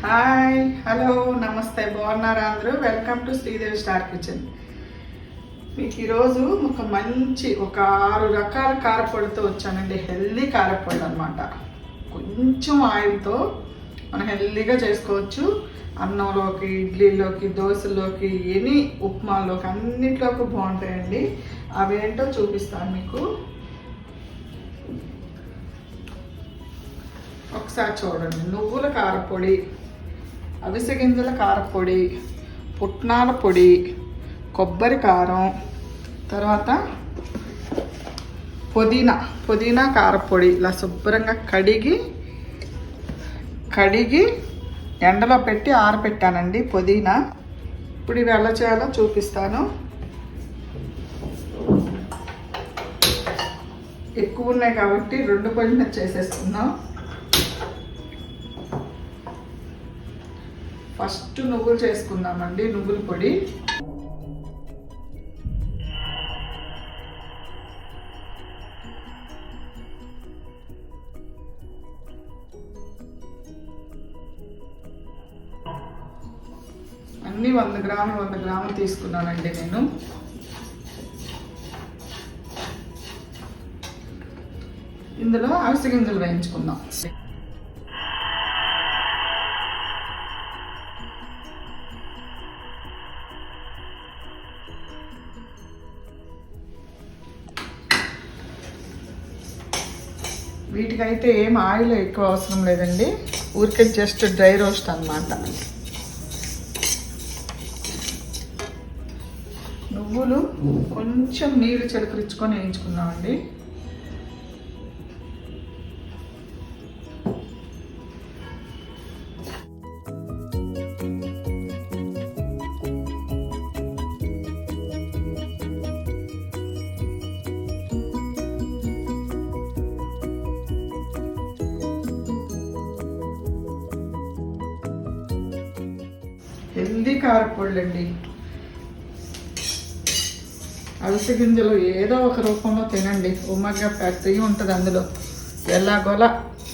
Hi hello నమస్తే, బాగున్నారా అందరూ? Welcome to Sridevi star kitchen. మీకు ఈరోజు ఒక మంచి 6 రకాల కారపొడితో వచ్చానండి. హెల్దీ కారపొడి అనమాట. కొంచెం ఆయిల్తో మనం హెల్దీగా చేసుకోవచ్చు. అన్నంలోకి, ఇడ్లీలోకి, దోశలోకి, ఉప్మాలోకి అన్నిట్లోకి బాగుంటాయండి. అవేంటో చూపిస్తాను మీకు. ఒకసారి చూడండి. నువ్వుల కారపొడి, అవిసె గింజల కారపొడి, పుట్నాల పొడి, కొబ్బరి కారం, తర్వాత పుదీనా కారపొడి. ఇలా శుభ్రంగా కడిగి ఎండలో పెట్టి ఆరబెట్టానండి పుదీనా. ఇప్పుడు ఇవి ఎలా చేయాలో చూపిస్తాను. ఎక్కువ ఉన్నాయి కాబట్టి 2 పొడిన చేసేసుకుందాం. ఫస్ట్ నువ్వులు చేసుకుందామండి. నువ్వుల పొడి అన్నీ 100 గ్రాములు తీసుకున్నానండి నేను. ఇందులో అవిసె గింజలు వేయించుకుందాం. వీటికైతే ఏం ఆయిల్ ఎక్కువ అవసరం లేదండి. ఊరికే జస్ట్ డ్రై రోస్ట్ అన్నమాట. నువ్వులు కొంచెం నీళ్ళు చిలకరించుకొని వేయించుకున్నామండి. హెల్దీ కారపొడి అండి. అవిసె గింజలు ఏదో ఒక రూపంలో తినండి. ఒమేగా ఫ్యాక్టరీ ఉంటుంది అందులో. ఎలాగోలా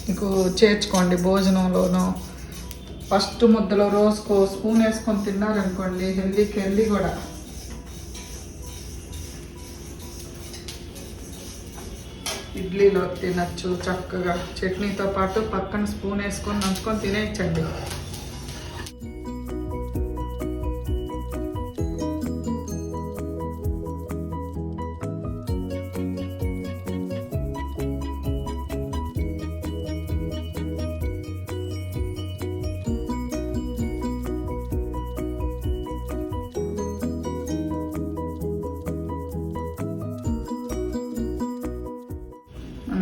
మీకు చేర్చుకోండి భోజనంలోనూ. ఫస్ట్ ముద్దలో రోజుకో స్పూన్ వేసుకొని తిన్నారనుకోండి, హెల్దీ కూడా. ఇడ్లీలో తినచ్చు చక్కగా. చట్నీతో పాటు పక్కన స్పూన్ వేసుకొని నంచుకొని తినేయచ్చండి.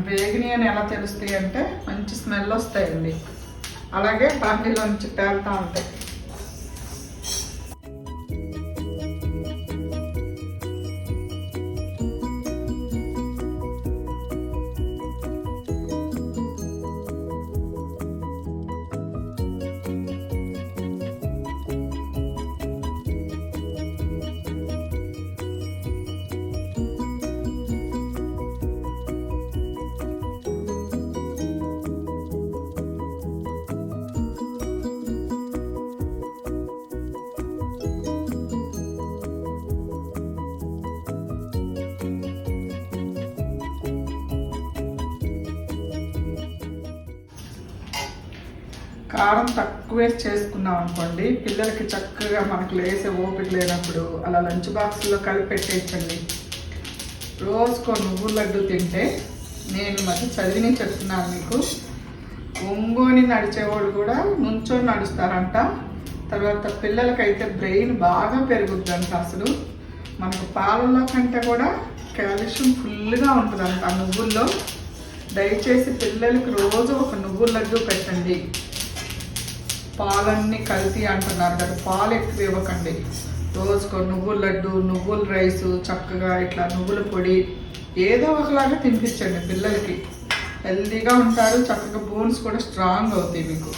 వేగిని అని ఎలా తెలుస్తాయి అంటే మంచి స్మెల్ వస్తాయండి. అలాగే బాండీలో నుంచి తేలుతూ ఉంటాయి. కారం తక్కువ వేసి చేసుకున్నాం అనుకోండి, పిల్లలకి చక్కగా మనకు లేసే ఓపిక లేనప్పుడు అలా లంచ్ బాక్స్లో కలిపి పెట్టేయచ్చండి. రోజుకో నువ్వుల లడ్డు తింటే, నేను మధ్య చదివిని చెప్తున్నాను మీకు, ఒంగోని నడిచేవాళ్ళు కూడా నుంచొని నడుస్తారంట. తర్వాత పిల్లలకైతే బ్రెయిన్ బాగా పెరుగుద్దంట. అసలు మనకు పాలల్లో కంటే కూడా కాల్షియం ఫుల్గా ఉంటుందంట ఆ నువ్వుల్లో. దయచేసి పిల్లలకి రోజు ఒక నువ్వుల లడ్డు పెట్టండి. పాలన్నీ కలిపి అంటున్నారు కదా, పాలు ఎక్కువ ఇవ్వకండి. రోజుకో నువ్వుల లడ్డు, నువ్వుల రైసు, చక్కగా ఇట్లా నువ్వుల పొడి ఏదో ఒకలాగా తినిపించండి పిల్లలకి. హెల్తీగా ఉంటారు, చక్కగా బోన్స్ కూడా స్ట్రాంగ్ అవుతాయి మీకు.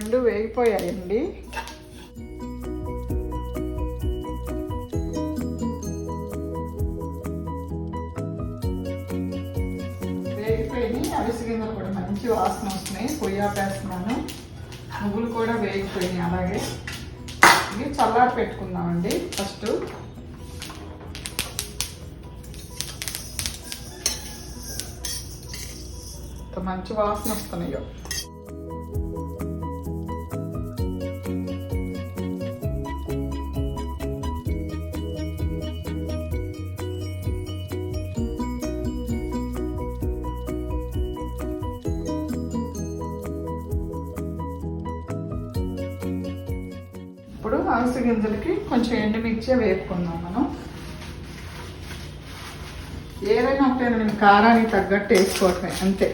రెండు వేగిపోయాయండి. వేగిపోయినాయి. అవిసె గింజలు కూడా మంచి వాసన వస్తున్నాయి. పొయ్యాపేస్తున్నాను. నువ్వులు కూడా వేగిపోయినాయి. అలాగే ఇవి చల్లారి పెట్టుకుందామండి. ఫస్ట్ మంచి వాసన వస్తున్నాయో. ఇప్పుడు అవిసె గింజలకి కొంచెం ఎండుమిర్చి వేపుకుందాం మనం. ఏదైనా ఒకటే నేను కారానికి తగ్గట్టు వేసుకోవటమే అంతే.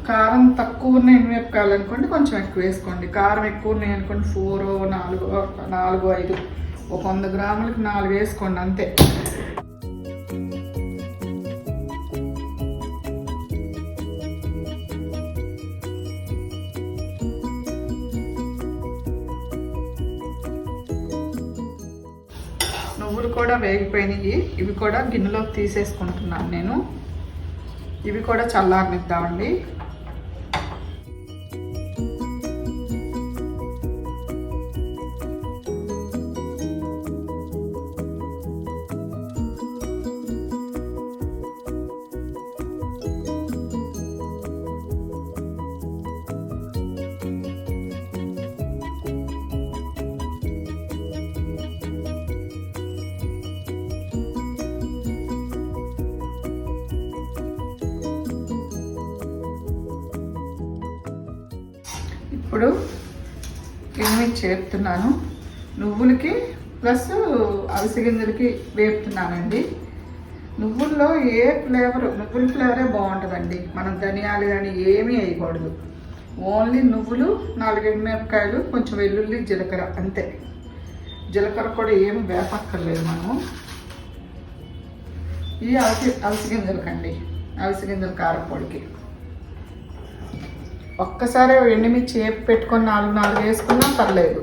కారం తక్కువ ఉన్న ఎండుమిరపకాయలు అనుకోండి కొంచెం ఎక్కువ వేసుకోండి. కారం ఎక్కువ ఉన్నాయి అనుకోండి 4, 5 ఒక 100 గ్రాములకి 4 వేసుకోండి అంతే. నువ్వులు కూడా వేగిపోయినాయి. ఇవి కూడా గిన్నెలోకి తీసేసుకుంటున్నాను నేను. ఇవి కూడా చల్లారనిద్దామండి. ఇప్పుడు ఎండుమిర్చి చేపుతున్నాను. నువ్వులకి ప్లస్ అవిసె గింజలకి వేపుతున్నానండి. నువ్వుల్లో నువ్వుల ఫ్లేవరే బాగుంటుందండి. మనం ధనియాలు కానీ ఏమీ వేయకూడదు. ఓన్లీ నువ్వులు, 4 ఎండుమిరపకాయలు, కొంచెం వెల్లుల్లి, జీలకర్ర అంతే. జీలకర్ర కూడా ఏమి వేపక్కర్లేదు మనము. ఈ అవిసె గింజలకండి, అవిసె గింజల కారపొడికి ఒక్కసారి ఎండుమిర్చి వేపు పెట్టుకొని 4 వేసుకున్నా పర్లేదు.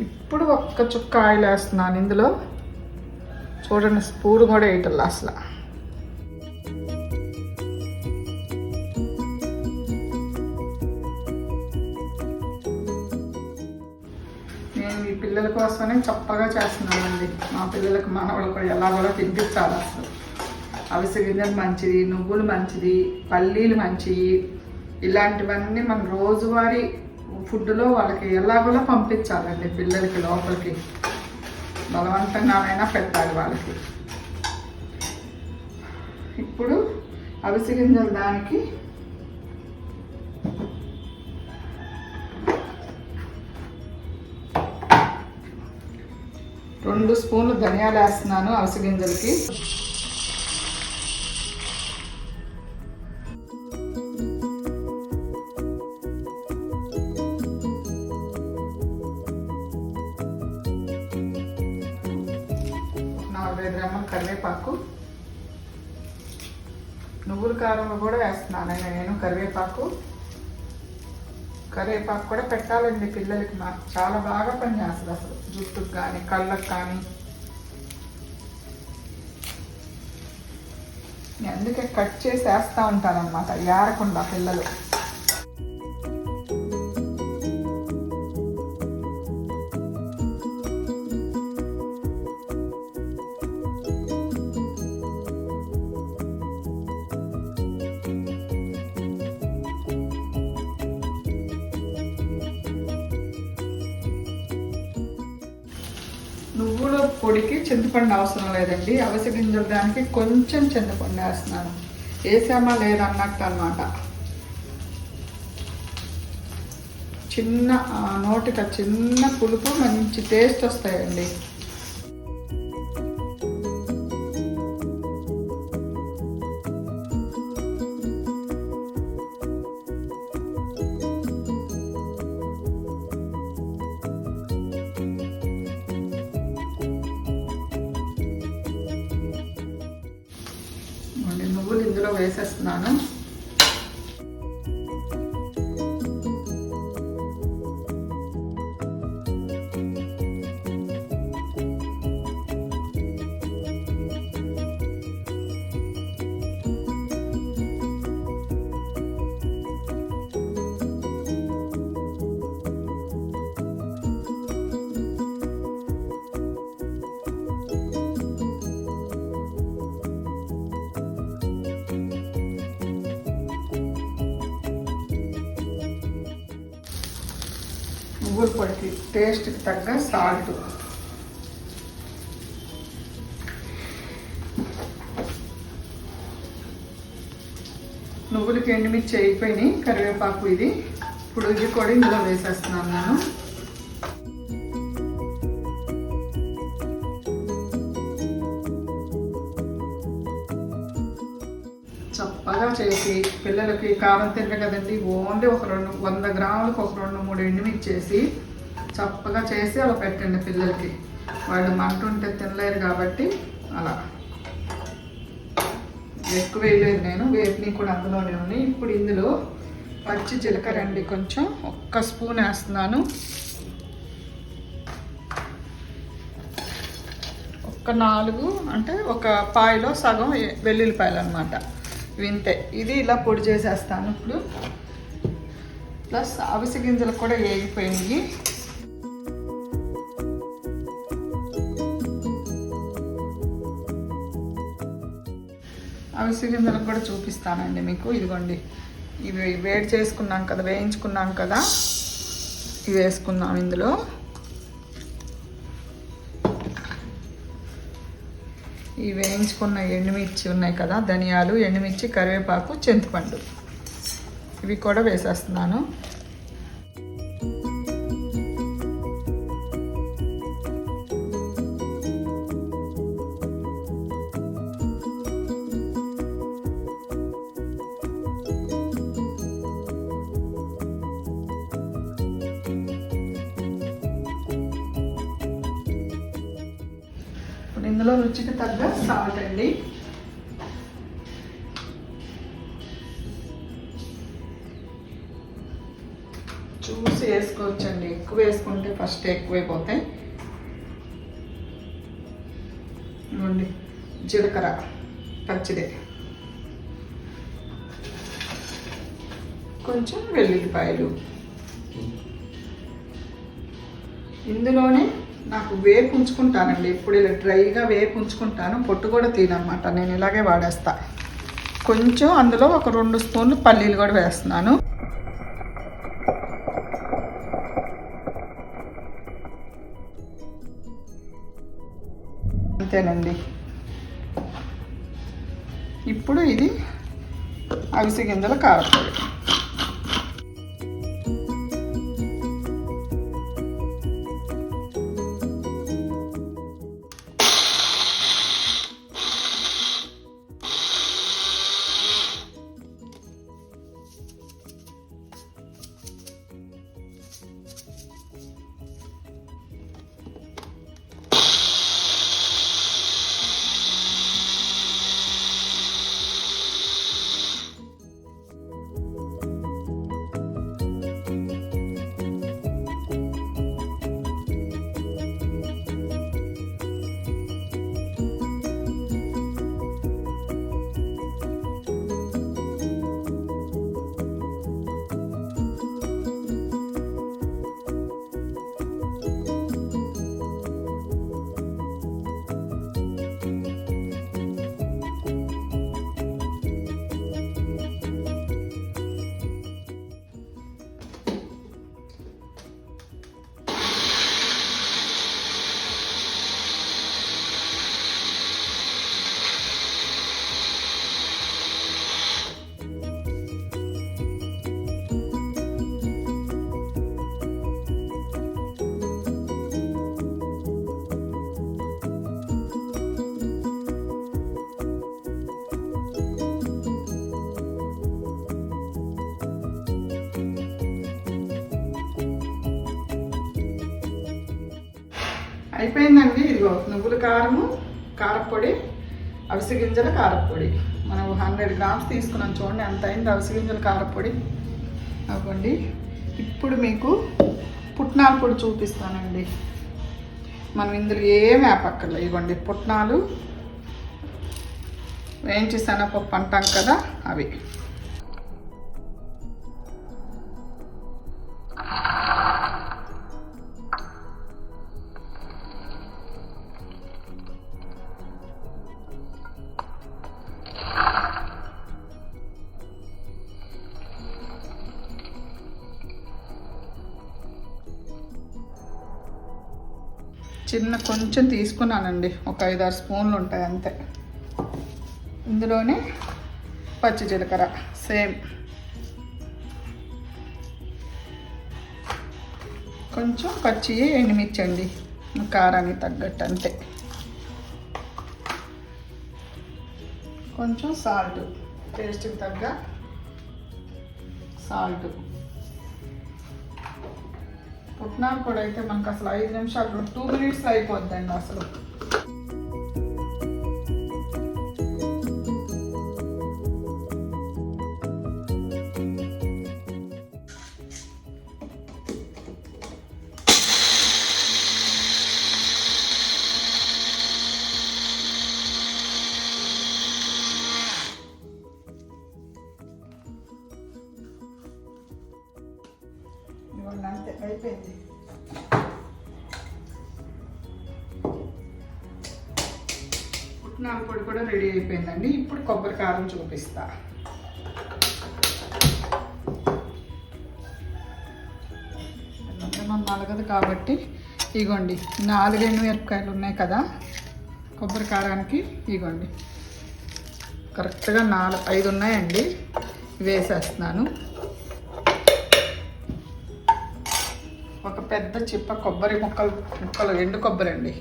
ఇప్పుడు ఒక్క చుక్క ఆయిల్ వేస్తున్నాను ఇందులో. చూడండి, స్పూన్ కూడా వేయటం అసలు. నేను ఈ పిల్లల కోసమనే చప్పగా చేస్తున్నానండి. మా పిల్లలకు మనవాళ్ళు కూడా ఎలా కూడా తినిపించాలి అసలు. అవిసె గింజలు మంచిది, నువ్వులు మంచిది, పల్లీలు మంచివి. ఇలాంటివన్నీ మన రోజువారీ ఫుడ్లో వాళ్ళకి ఎలాగోలా పంపించాలండి. పిల్లలకి లోపలికి బలవంతంగానైనా పెట్టాలి వాళ్ళకి. ఇప్పుడు అవిసె గింజలు దానికి రెండు స్పూన్లు ధనియాలు వేస్తున్నాను. అవిసె గింజలకి కరివేపాకు, నువ్వుల కారంలో కూడా వేస్తున్నాను నేను కరివేపాకు. కరివేపాకు కూడా పెట్టాలండి పిల్లలకి. నాకు చాలా బాగా పనిచేస్తుంది అసలు, జుట్టుకు కానీ కళ్ళకు కానీ. అందుకే కట్ చేసి వేస్తూ ఉంటాను అన్నమాట, ఏరకుండా పిల్లలు. నువ్వుల పొడికి చింతపండు అవసరం లేదండి. అవిసె గింజల దానికి కొంచెం చింతపండు వేస్తున్నాను. వేసామా లేదన్నట్టు అన్నమాట. చిన్న నోటికి చిన్న పులుపు, మంచి టేస్ట్ వస్తాయండి. నువ్వులు ఇందులో వేసేస్తున్నాను. టేస్ట్కి తగ్గ సాల్ట్, నువ్వులకి ఎండుమిర్చి అయిపోయినాయి, కరివేపాకు ఇది. ఇప్పుడు ఇది కూడా ఇందులో వేసేస్తున్నాను నేను. చప్పగా చేసి పిల్లలకి కారం తింటారు కదండి, ఓన్లీ ఒక 100 గ్రాములకు ఒక 2-3 ఎండుమిర్చి చేసి చప్పగా చేసి అలా పెట్టండి పిల్లలకి. వాళ్ళు మంట ఉంటే తినలేరు కాబట్టి అలా. ఎక్కువ వేయలేదు నేను, వేపిని కూడా అందులోనే ఉన్నాయి. ఇప్పుడు ఇందులో పచ్చి జీలకర్ర అండి, కొంచెం 1 స్పూన్ వేస్తున్నాను. ఒక 4 అంటే ఒక పాయలో సగం వెల్లుల్లిపాయలు అనమాట. వింతే. ఇది ఇలా పొడి చేసేస్తాను ఇప్పుడు. ప్లస్ అవిసె గింజలు కూడా వేగిపోయినాయి. అవిసె గింజలకు కూడా చూపిస్తానండి మీకు. ఇదిగోండి, ఇవి వేడి చేసుకున్నాం కదా, వేయించుకున్నాం కదా, ఇవి వేసుకుందాం ఇందులో. ఈ వేయించుకున్న ఎండుమిర్చి ఉన్నాయి కదా, ధనియాలు, ఎండుమిర్చి, కరివేపాకు, చింతపండు, ఇవి కూడా వేసేస్తున్నాను. ఇందులో రుచికి తగ్గ సాల్ట్ అండి. చూసి వేసుకోవచ్చండి, ఎక్కువ వేసుకుంటే ఫస్ట్ ఎక్కువైపోతాయి. ఇవ్వండి, జీలకర్ర పచ్చిదే, కొంచెం వెల్లుల్లిపాయలు. ఇందులోనే నాకు వేపు ఉంచుకుంటానండి, ఇప్పుడు ఇలా డ్రైగా వేపు ఉంచుకుంటాను, పొట్టు కూడా తీనమాట. నేను ఇలాగే వాడేస్తా. కొంచెం అందులో ఒక 2 స్పూన్లు పల్లీలు కూడా వేస్తున్నాను. అంతేనండి. ఇప్పుడు ఇది అవిసె గింజల కారపొడి. అయిపోయిందండి. ఇదిగో నువ్వుల కారము, కారపొడి, అవిసె గింజల కారపొడి. మనం 100 గ్రామ్స్ తీసుకున్నాం, చూడండి ఎంత అయింది అవిసె గింజల కారపొడి. అవ్వండి. ఇప్పుడు మీకు పుట్నాల పొడి చూపిస్తానండి. మనం ఇందులో ఏం వేపక్కర్లేదు. ఇవ్వండి, పుట్నాలు, వేయించి శనగపప్పు అంటాం కదా, అవి. కొంచెం తీసుకున్నానండి, ఒక 5-6 స్పూన్లు ఉంటాయి అంతే. ఇందులోనే పచ్చి జీలకర్ర సేమ్, కొంచెం పచ్చి ఎండుమిర్చి అండి, కారానికి తగ్గట్టు అంతే. కొంచెం సాల్ట్, టేస్ట్కి తగ్గ సాల్ట్. పుట్నాలు కూడా అయితే మనకు అసలు 5 నిమిషాలు 2 మినిట్స్లో అయిపోద్దండి అసలు. అంతే అయిపోయింది. పుట్నాల పొడి కూడా రెడీ అయిపోయిందండి. ఇప్పుడు కొబ్బరి కారం చూపిస్తా. మనం నలగదు కాబట్టి ఇగోండి 4 ఎండుమిరపకాయలు ఉన్నాయి కదా కొబ్బరి కారానికి. ఇగోండి కరెక్ట్గా 5 ఉన్నాయండి, వేసేస్తున్నాను. ఒక పెద్ద చిప్ప కొబ్బరి ముక్కలు ఎండు కొబ్బరి అండి.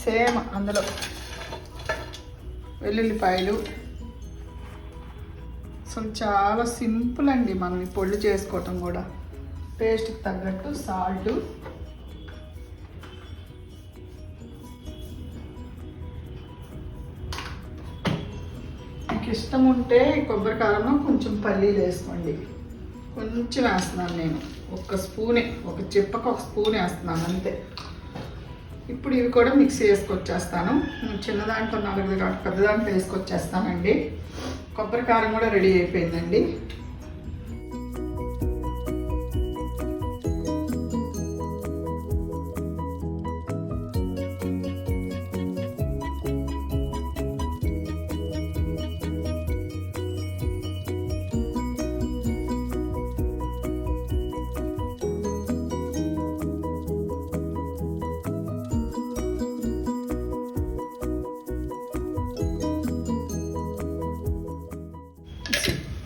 సేమ్ అందులో వెల్లుల్లిపాయలు. అసలు చాలా సింపుల్ అండి మనం ఈ పొడి చేసుకోవటం కూడా. టేస్ట్కి తగ్గట్టు సాల్ట్, ఇష్టం ఉంటే కొబ్బరి కారంలో కొంచెం పల్లీలు వేసుకోండి. కొంచెం వేస్తున్నాను నేను, ఒక స్పూనే, ఒక చిప్పకు 1 స్పూన్ వేస్తున్నాను అంతే. ఇప్పుడు ఇవి కూడా మిక్స్ చేసుకొచ్చేస్తాను. చిన్న దాంట్లో 4 కాబట్టి పెద్ద దాంట్లో వేసుకొచ్చేస్తానండి. కొబ్బరి కారం కూడా రెడీ అయిపోయిందండి.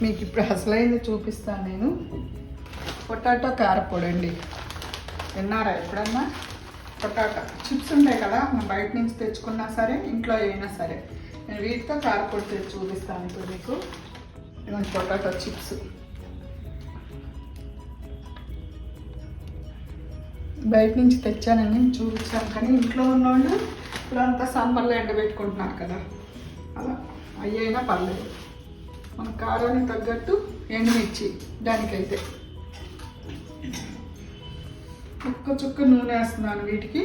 మీకు ఇప్పుడు అసలైంది చూపిస్తాను నేను. పొటాటో కారపొడి అండి. విన్నారా ఎప్పుడన్నా? పొటాటో చిప్స్ ఉంటాయి కదా, మనం బయట నుంచి తెచ్చుకున్నా సరే, ఇంట్లో అయినా సరే, నేను వీటితో కారపొడి తెచ్చి చూపిస్తాను ఇప్పుడు మీకు. ఇలాంటి పొటాటో చిప్స్ బయట నుంచి తెచ్చానని చూపించాను, కానీ ఇంట్లో ఉన్నవాళ్ళు ఇప్పుడంతా సమ్మర్లో ఎండబెట్టుకుంటున్నారు కదా, అలా అయ్యైనా పర్లేదు. మన కారానికి తగ్గట్టు ఎండుమిర్చి, దానికైతే చుక్క నూనె వేస్తున్నాను వీటికి.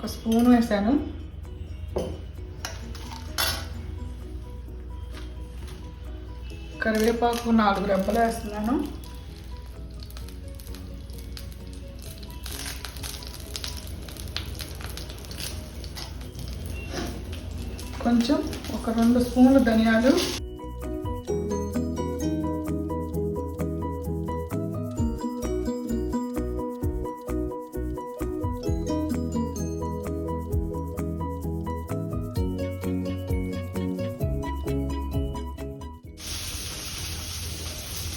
1 స్పూన్ వేసాను. కరివేపాకు 4 రెబ్బలు వేస్తున్నాను. కొంచెం ఒక 2 స్పూన్లు ధనియాలు,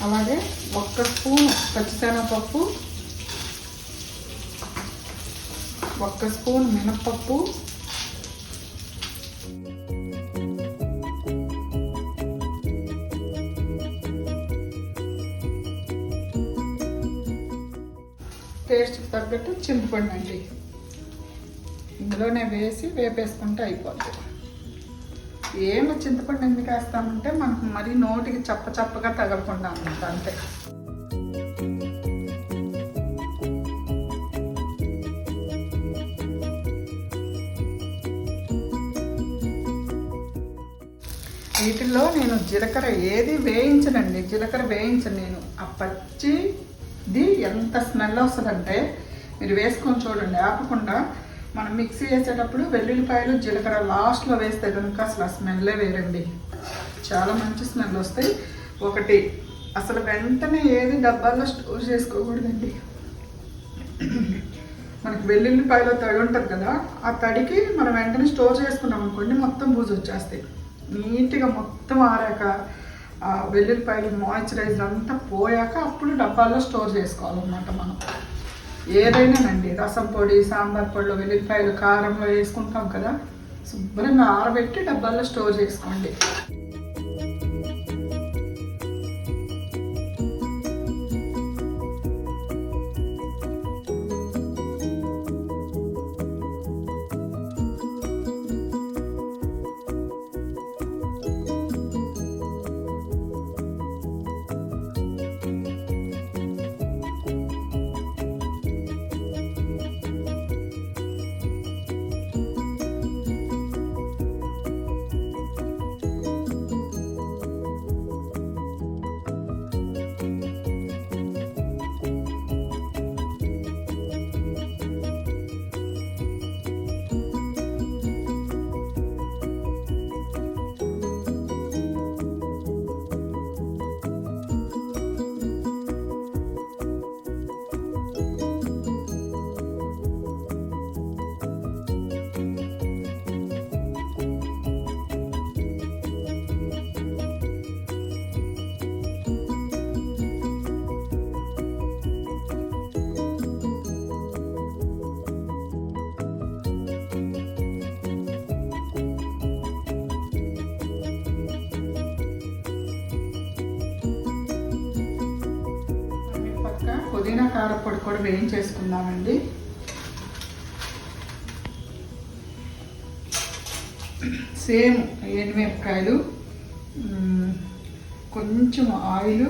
అలాగే 1 స్పూన్ పచ్చిశనగపప్పు, 1 స్పూన్ మినప్పప్పు, టేస్ట్కి తగ్గట్టు చింతపండు అండి. ఇందులోనే వేసి వేపేసుకుంటే అయిపోద్ది. ఏమో చింతపండు ఎందుకు వేస్తామంటే మనకు మరీ నోటికి చప్పగా తగలకుండా అన్నమాట, అంతే. వీటిల్లో నేను జీలకర్ర ఏది వేయించనండి, జీలకర్ర వేయించను నేను. ఆ పచ్చిది ఎంత స్మెల్ వస్తుందంటే మీరు వేసుకొని చూడండి ఆపకుండా. మనం మిక్సీ వేసేటప్పుడు వెల్లుల్లిపాయలు జీలకర్ర లాస్ట్లో వేస్తే కనుక అసలు ఆ స్మెల్లే వేరండి, చాలా మంచి స్మెల్ వస్తాయి. ఒకటి అసలు వెంటనే ఏది డబ్బాల్లో స్టోర్ చేసుకోకూడదండి. మనకి వెల్లుల్లిపాయలో తడి ఉంటుంది కదా, ఆ తడికి మనం వెంటనే స్టోర్ చేసుకున్నాం అనుకోండి మొత్తం బూజు వచ్చేస్తాయి. నీట్గా మొత్తం ఆరాక ఆ వెల్లుల్లిపాయలు మాయిశ్చరైజర్ అంతా పోయాక అప్పుడు డబ్బాల్లో స్టోర్ చేసుకోవాలన్నమాట. మనం ఏదైనానండి, రసం పొడి, సాంబార్ పొడిలో వెల్లుల్లిపాయలు కారంలో వేసుకుంటాం కదా, శుభ్రంగా ఆరబెట్టి డబ్బాల్లో స్టోర్ చేసుకోండి. పుదీనా కారపొడి కూడా వేయించేసుకుందామండి. సేమ్ ఎండుమిరపకాయలు, కొంచెం ఆయిల్,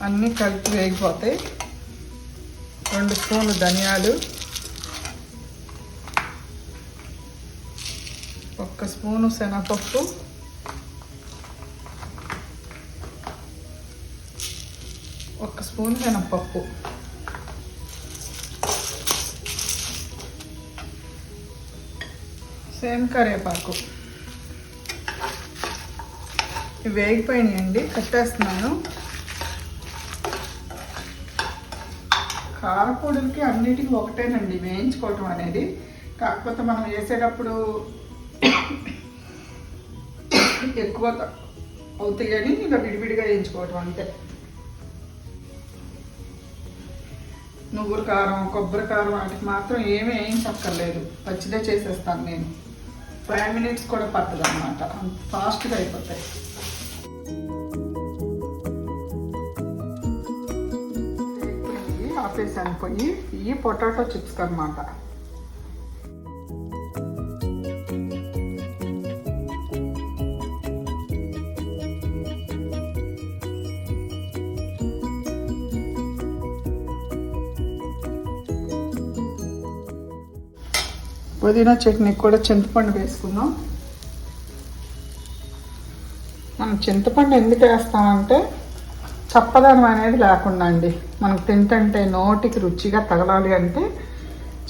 అన్నీ కలిపి వేగిపోతాయి. 2 స్పూన్లు ధనియాలు, 1 స్పూను శనగపప్పు, 1 స్పూన్ శనగపప్పు, సేమ్ కరివేపాకు. ఇవి వేగిపోయినాయండి, కట్టేస్తున్నాను. కారపొడులకి అన్నిటికీ ఒకటేనండి వేయించుకోవటం అనేది, కాకపోతే మనం వేసేటప్పుడు ఎక్కువ అవుతాయని ఇలా విడివిడిగా వేయించుకోవటం అంతే. నువ్వుల కారం, కొబ్బరి కారం వాటికి మాత్రం ఏమీ వేయించక్కర్లేదు, పచ్చిదే చేసేస్తాను నేను. 5 మినిట్స్ కూడా పట్టదు అన్నమాట, ఫాస్ట్గా అయిపోతాయి. ఆపేసాను పొయ్యి. ఇవి పొటాటో చిప్స్ అన్నమాట. పుదీనా చట్నీకి కూడా చింతపండు వేసుకుందాం. మనం చింతపండు ఎందుకు వేస్తామంటే చప్పదనం అనేది లేకుండా అండి. మనకు తింటుంటే నోటికి రుచిగా తగలాలి అంటే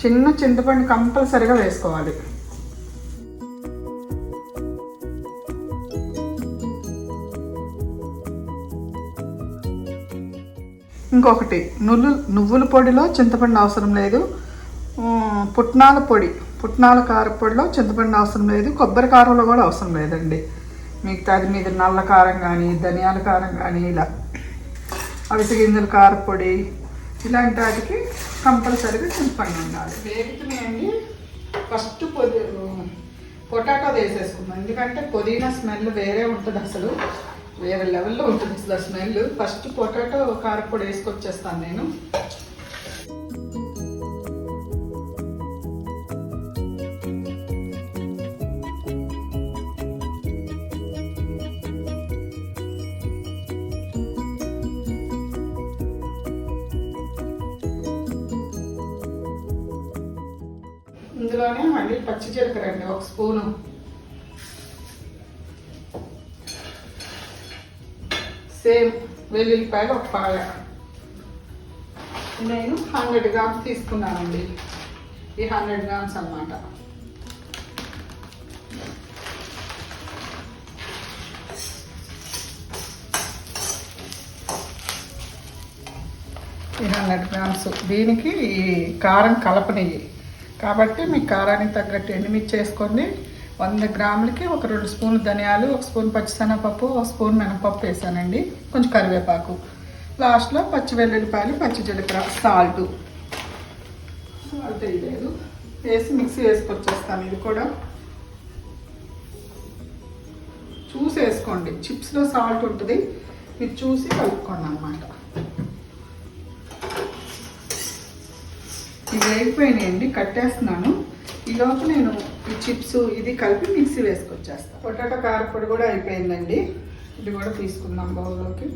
చిన్న చింతపండు కంపల్సరిగా వేసుకోవాలి. ఇంకొకటి, నువ్వుల పొడిలో చింతపండు అవసరం లేదు. పుట్నాల కారపొడిలో చింతపండు అవసరం లేదు. కొబ్బరి కారంలో కూడా అవసరం లేదండి. మిగతాది మీద నల్ల కారం కానీ, ధనియాల కారం కానీ, ఇలా అవిసె గింజల కారపొడి ఇలాంటి వాటికి కంపల్సరీగా చింతపండు ఉండాలి. వేగుతున్నాయండి. ఫస్ట్ పొటాటో వేసేసుకుందాం, ఎందుకంటే పుదీనా స్మెల్ వేరే ఉంటుంది, అసలు వేరే లెవెల్లో ఉంటుంది అసలు స్మెల్. ఫస్ట్ పొటాటో కారపొడి వేసుకొచ్చేస్తాను నేను. ఇందులోనే మళ్ళీ పచ్చి జీలకర్ర అండి 1 స్పూను, సేమ్ వెల్లుల్లిపాయలు ఒక పాయ. నేను 100 గ్రామ్స్ తీసుకున్నానండి. ఈ 100 గ్రామ్స్ అన్నమాట. ఈ 100 గ్రామ్స్ దీనికి ఈ కారం కలపనియ్యి కాబట్టి మీ కారానికి తగ్గట్టు ఎండుమిర్చి వేసుకోండి. 100 గ్రాములకి ఒక 2 స్పూన్లు ధనియాలు, 1 స్పూన్ పచ్చిశనగపప్పు, 1 స్పూన్ మినపప్పు వేసానండి. కొంచెం కరివేపాకు, లాస్ట్లో పచ్చి వెల్లుల్లిపాయలు, పచ్చి జీలకర్ర, సాల్ట్ వేయలేదు వేసి మిక్సీ వేసుకొచ్చేస్తాను. ఇది కూడా చూసి వేసుకోండి. చిప్స్లో సాల్ట్ ఉంటుంది, మీరు చూసి కలుపుకోండి అన్నమాట. ఇవి అయిపోయినాయండి, కట్టేస్తున్నాను. ఈలోపు నేను ఈ చిప్స్ ఇది కలిపి మిక్సీ వేసుకొచ్చేస్తాను. పొటాటో కారపొడి కూడా అయిపోయిందండి. ఇది కూడా తీసుకుందాం బౌల్లోకి.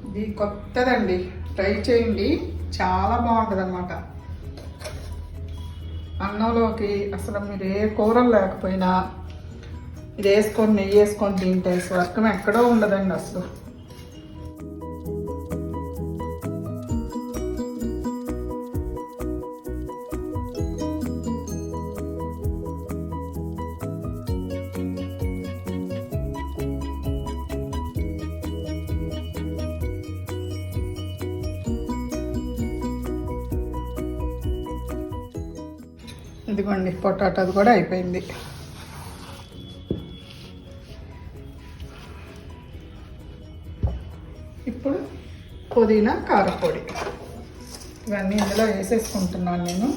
ఇది కొత్తదండి, ట్రై చేయండి, చాలా బాగుంటుంది అన్నమాట. అన్నంలోకి అసలు మీరు ఏ కూరలు లేకపోయినా ఇది వేసుకొని నెయ్యి వేసుకొని తింటే స్వర్గం ఎక్కడో ఉండదండి అసలు. ఇదిగోండి పొటాటోది కూడా అయిపోయింది. ఇప్పుడు పుదీనా కారపొడి ఇవన్నీ ఇందులో వేసేసుకుంటున్నాను నేను.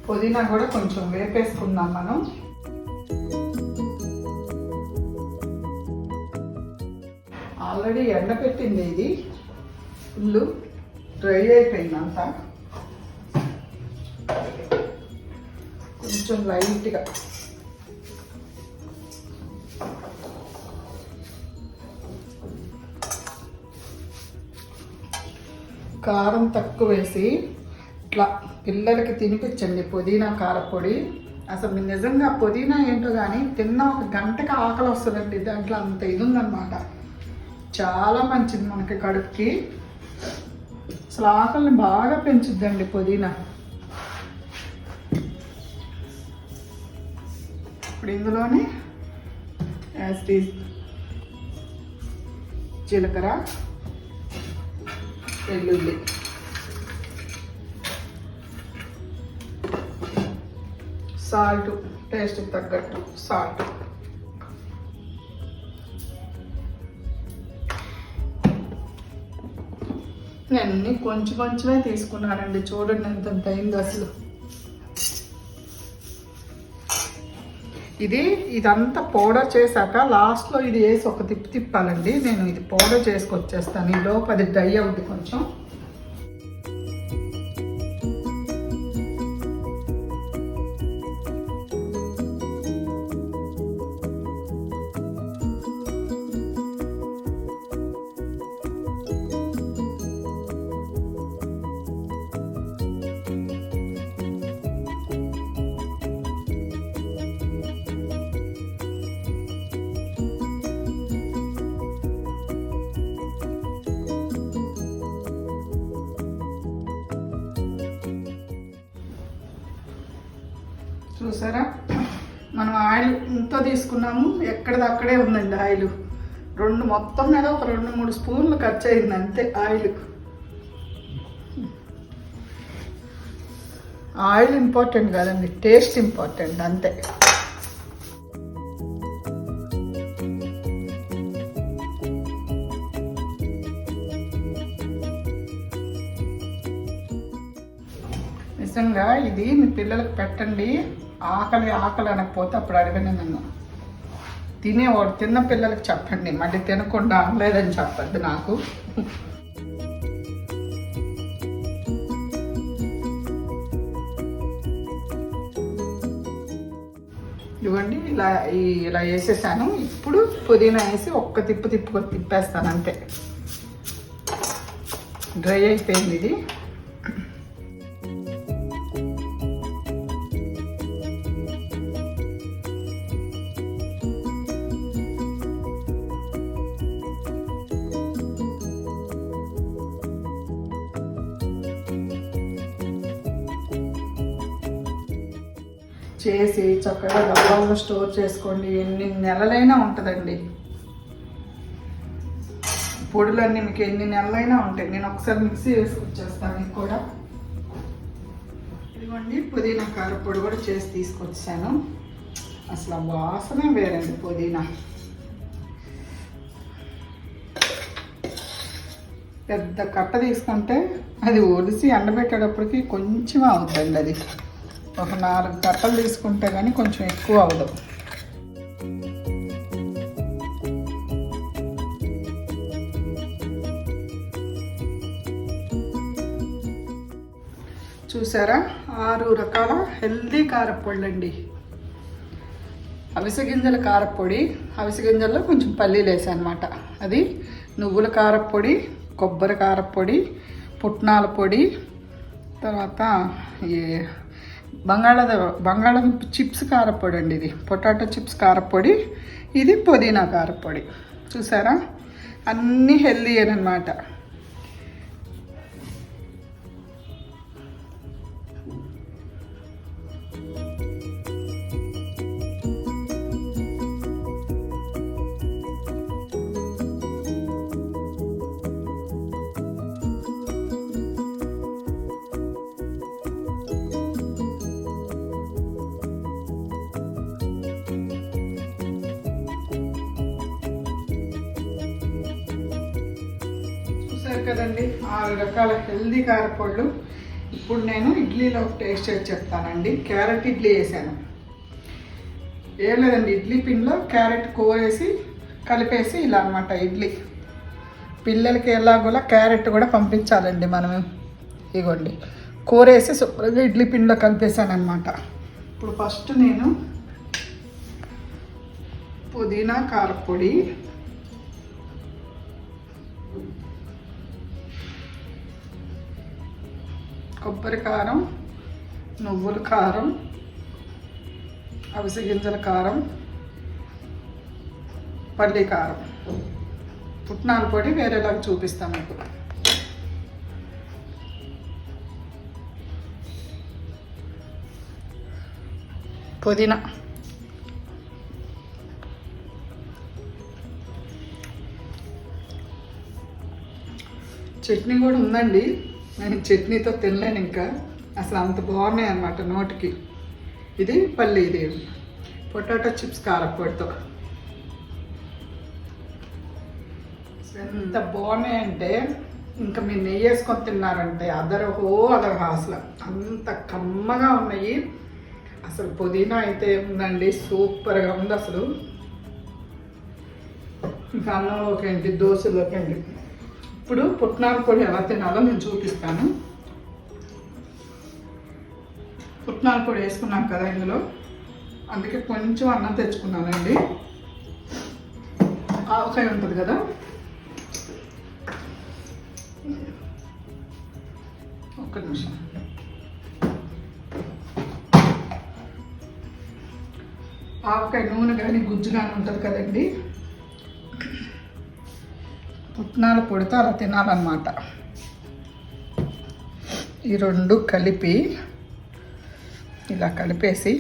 పుదీనా కూడా కొంచెం వేపేసుకుందాం మనం. ఆల్రెడీ ఎండపెట్టింది, ఇది ఫుల్ డ్రై అయిపోయింది అంతా. కొంచెం లైట్గా కారం తక్కువ వేసి ఇట్లా పిల్లలకి తినిపించండి పుదీనా కారపొడి. అసలు నిజంగా పుదీనా ఏంటో కానీ తిన్న ఒక గంటకి ఆకలి వస్తుందండి. దాంట్లో అంత ఇది ఉందన్నమాట. చాలా మంచిది మనకి కడుపుకి. అసలు ఆకలిని బాగా పెంచుద్దండి పుదీనా. ఇప్పుడు ఇందులోనే జీలకర్ర, వెల్లుల్లి, సాల్ట్, టేస్ట్కి తగ్గట్టు సాల్ట్, నేను కొంచెం కొంచెమే తీసుకున్నానండి. చూడండి ఎంత అయింది అసలు. ఇదంతా పౌడర్ చేశాక లాస్ట్లో ఇది వేసి ఒక తిప్పాలండి. నేను ఇది పౌడర్ చేసుకొచ్చేస్తాను. ఈ లోపు అది డ్రై అవుద్ది కొంచెం. చూసారా, మనం ఆయిల్ ఇంత తీసుకున్నాము, ఎక్కడిదక్కడే ఉందండి ఆయిల్. మొత్తం మీద ఒక 2-3 స్పూన్లు ఖర్చు అయింది అంతే ఆయిల్. ఆయిల్ ఇంపార్టెంట్ కాదండి, టేస్ట్ ఇంపార్టెంట్ అంతే. నిజంగా ఇది మీ పిల్లలకు పెట్టండి. ఆకలి అనకపోతే అప్పుడు అడగండి నన్ను. తిన్న పిల్లలకు చెప్పండి, మళ్ళీ తినకుండా అనలేదని చెప్పద్దు నాకు. ఇవ్వండి ఇలా వేసేసాను. ఇప్పుడు పుదీనా వేసి ఒక్క తిప్పేస్తాను అంతే. డ్రై అయిపోయింది ఇది. చేసి చక్కగా డబ్బాల్లో స్టోర్ చేసుకోండి. ఎన్ని నెలలైనా ఉంటుందండి. పొడులన్నీ మీకు ఎన్ని నెలలైనా ఉంటాయి. నేను ఒకసారి మిక్సీ వేసుకొచ్చేస్తాను. ఇది కూడా ఇదిగోండి, పుదీనా కారపొడి కూడా చేసి తీసుకొచ్చాను. అసలు వాసనే వేరండి పుదీనా. పెద్ద కట్ట తీసుకుంటే అది ఒడిసి ఎండబెట్టేటప్పటికి కొంచెం అవుతుందండి. అది ఒక 4 కట్టలు తీసుకుంటే కానీ కొంచెం ఎక్కువ అవ్వదు. చూసారా, 6 రకాల హెల్దీ కారపొడి అండి. అవిసె గింజల కారపొడి, అవిసె గింజల్లో కొంచెం పల్లీలు వేసాను అనమాట. అది నువ్వుల కారపొడి, కొబ్బరి కారపొడి, పుట్నాల పొడి, తర్వాత ఈ బంగాళాదుంప చిప్స్ కారపొడి అండి. ఇది పొటాటో చిప్స్ కారపొడి, ఇది పుదీనా కారపొడి. చూసారా, అన్నీ హెల్దీ అనమాట. కదండి, 6 రకాల హెల్దీ కారపొళ్ళు. ఇప్పుడు నేను ఇడ్లీలో టేస్ట్ చేసి చెప్తానండి. క్యారెట్ ఇడ్లీ వేసాను. ఏం లేదండి, ఇడ్లీ పిండిలో క్యారెట్ కూరేసి కలిపేసి ఇలా అనమాట ఇడ్లీ. పిల్లలకి ఎలాగోలా క్యారెట్ కూడా పంపించాలండి మనం. ఇగోండి, కూరేసి శుభ్రంగా ఇడ్లీ పిండిలో కలిపేసాను అనమాట. ఇప్పుడు ఫస్ట్ నేను పుదీనా కారపొడి, కొబ్బరి కారం, నువ్వుల కారం, అవిసె గింజల కారం, పల్లి కారం, పుట్నాల పొడి వేరేలాగా చూపిస్తాను మీకు. పుదీనా, చట్నీ కూడా ఉందండి. నేను చట్నీతో తినలేను ఇంకా. అసలు అంత బాగున్నాయి అన్నమాట నోటికి. ఇది పల్లి, ఇది పొటాటో చిప్స్ కారపొడితో ఎంత బాగున్నాయంటే ఇంకా మీరు నెయ్యి వేసుకొని తిన్నారంటే అదరహో అసలు అంత కమ్మగా ఉన్నాయి. అసలు పుదీనా అయితే ఉందండి, సూపర్గా ఉంది అసలు. ఇంకా అన్నంలోకి ఏంటి, దోశలోకి ఏంటి. ఇప్పుడు పుట్నాల పొడి ఎలా తినాలో నేను చూపిస్తాను. పుట్నాల పొడి వేసుకున్నాం కదా ఇందులో, అందుకే కొంచెం అన్నం తెచ్చుకున్నానండి. ఆవకాయ ఉంటుంది కదా, ఒక్క నిమిషం. ఆవకాయ నూనె కానీ గుజ్జు కానీ ఉంటుంది కదండి, పుట్నాల పొడితో అలా తినాలన్నమాట. ఈ 2 కలిపి ఇలా కలిపేసి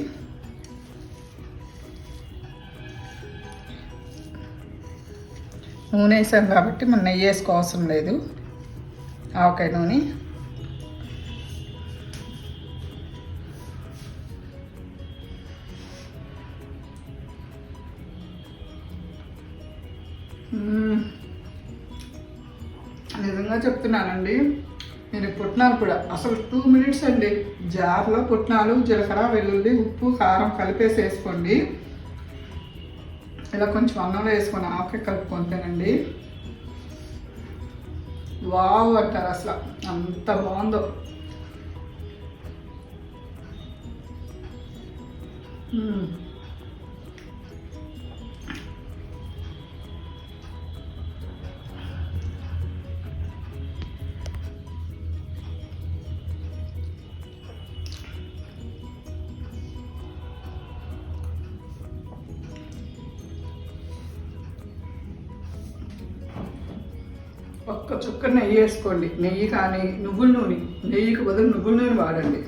నూనె వేసాం కాబట్టి మనం నెయ్యి వేసుకోవసరం లేదు. ఆవకాయ నూనె నిజంగా చెప్తున్నానండి, నేను పుట్నాలు కూడా అసలు 2 మినిట్స్ అండి. జార్లో పుట్నాలు, జీలకర్ర, వెల్లుల్లి, ఉప్పు, కారం కలిపేసి వేసుకోండి. ఇలా కొంచెం అన్నంలో వేసుకొని ఆవకాయ కలుపుకుంటేనండి వావ్ అంటారు. అసలు అంత బాగుందో. ఒక్క చుక్క నెయ్యి వేసుకోండి. నెయ్యి కానీ నువ్వుల నూనె, నెయ్యికి బదులు నువ్వుల నూనె వాడండి.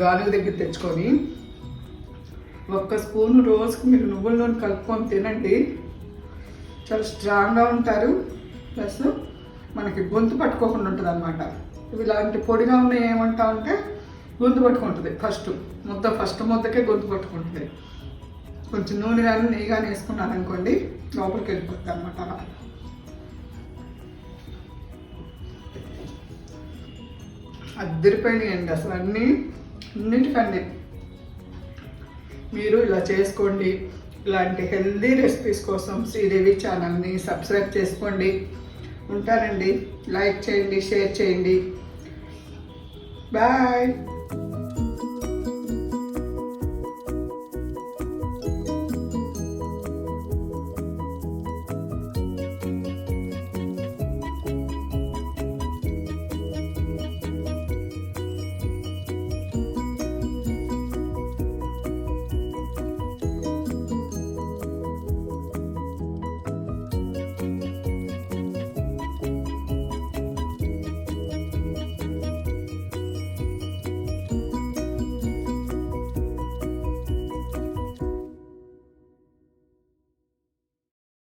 గానుల దగ్గర తెచ్చుకొని ఒక్క స్పూన్ రోజుకి మీరు నువ్వుల నూనె కలుపుకొని తినండి. చాలా స్ట్రాంగ్గా ఉంటారు. ప్లస్ మనకి గొంతు పట్టుకోకుండా ఉంటుంది అన్నమాట. ఇలాంటి పొడిగా ఉన్నాయి ఏమంటా ఉంటే గొంతు పట్టుకుంటుంది. ఫస్ట్ ముద్దకే గొంతు పట్టుకుంటుంది. కొంచెం నూనె కానీ నెయ్యి కానీ వేసుకున్నాను అనుకోండి లోపలికి వెళ్ళిపోతుంది అన్నమాట. అలా అద్దరిపోయినాయండి అసలు అన్నిటికండి. మీరు ఇలా చేసుకోండి. ఇలాంటి హెల్దీ రెసిపీస్ కోసం శ్రీదేవి ఛానల్ని సబ్స్క్రైబ్ చేసుకోండి. ఉంటానండి. లైక్ చేయండి, షేర్ చేయండి. బాయ్.